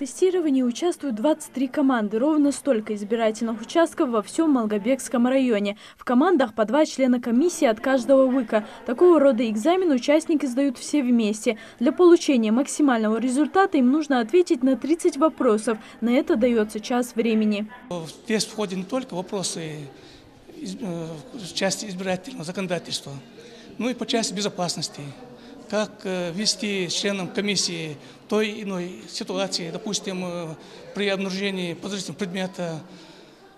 тестировании участвуют 23 команды, ровно столько избирательных участков во всем Малгобекском районе. В командах по 2 члена комиссии от каждого ВКа. Такого рода экзамен участники сдают все вместе. Для получения максимального результата им нужно ответить на 30 вопросов. На это дается час времени. Здесь входят не только вопросы в части избирательного законодательства, но и по части безопасности. Как вести членам комиссии той или иной ситуации, допустим, при обнаружении подозрительного предмета,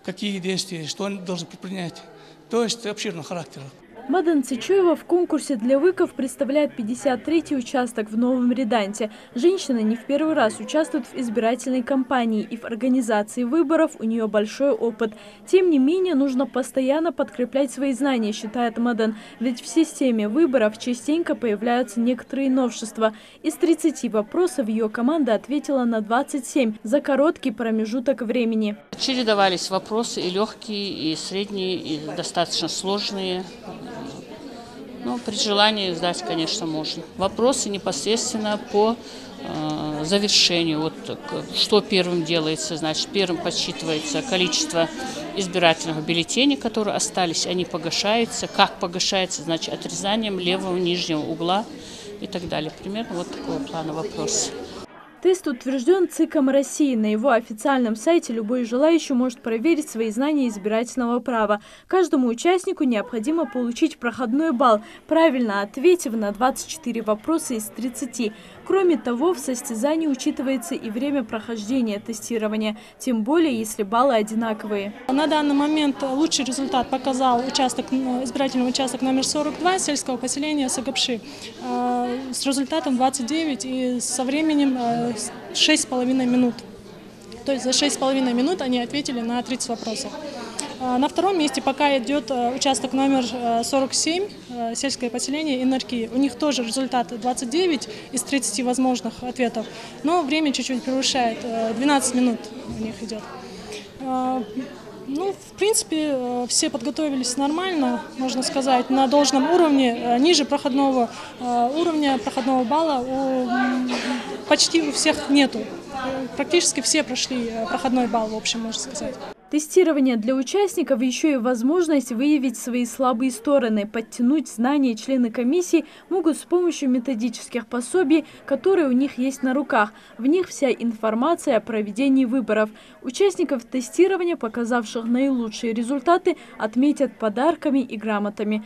какие действия, что они должны предпринять. То есть обширного характера. Мадан Цичуева в конкурсе для ВКов представляет 53-й участок в Новом Реданте. Женщина не в первый раз участвует в избирательной кампании, и в организации выборов у нее большой опыт. Тем не менее, нужно постоянно подкреплять свои знания, считает Мадан. Ведь в системе выборов частенько появляются некоторые новшества. Из 30 вопросов ее команда ответила на 27 за короткий промежуток времени. Чередовались вопросы и легкие, и средние, и достаточно сложные. Но при желании сдать, конечно, можно. Вопросы непосредственно по завершению. Вот что первым делается. Значит, первым подсчитывается количество избирательных бюллетеней, которые остались. Они погашаются. Как погашается? Значит, отрезанием левого нижнего угла и так далее. Примерно вот такого плана вопрос. Тест утвержден ЦИКом России. На его официальном сайте любой желающий может проверить свои знания избирательного права. Каждому участнику необходимо получить проходной балл, правильно ответив на 24 вопроса из 30. Кроме того, в состязании учитывается и время прохождения тестирования, тем более, если баллы одинаковые. На данный момент лучший результат показал избирательный участок номер 42 сельского поселения Сагапши с результатом 29 и со временем 6,5 минут. То есть за 6,5 минут они ответили на 30 вопросов. На втором месте пока идет участок номер 47, сельское поселение Инарки. У них тоже результат 29 из 30 возможных ответов, но время чуть-чуть превышает, 12 минут у них идет. Ну, в принципе, все подготовились нормально, можно сказать, на должном уровне. Ниже проходного уровня, проходного балла почти у всех нету. Практически все прошли проходной балл, в общем, можно сказать. Тестирование для участников еще и возможность выявить свои слабые стороны, подтянуть знания. Члены комиссии могут с помощью методических пособий, которые у них есть на руках. В них вся информация о проведении выборов. Участников тестирования, показавших наилучшие результаты, отметят подарками и грамотами.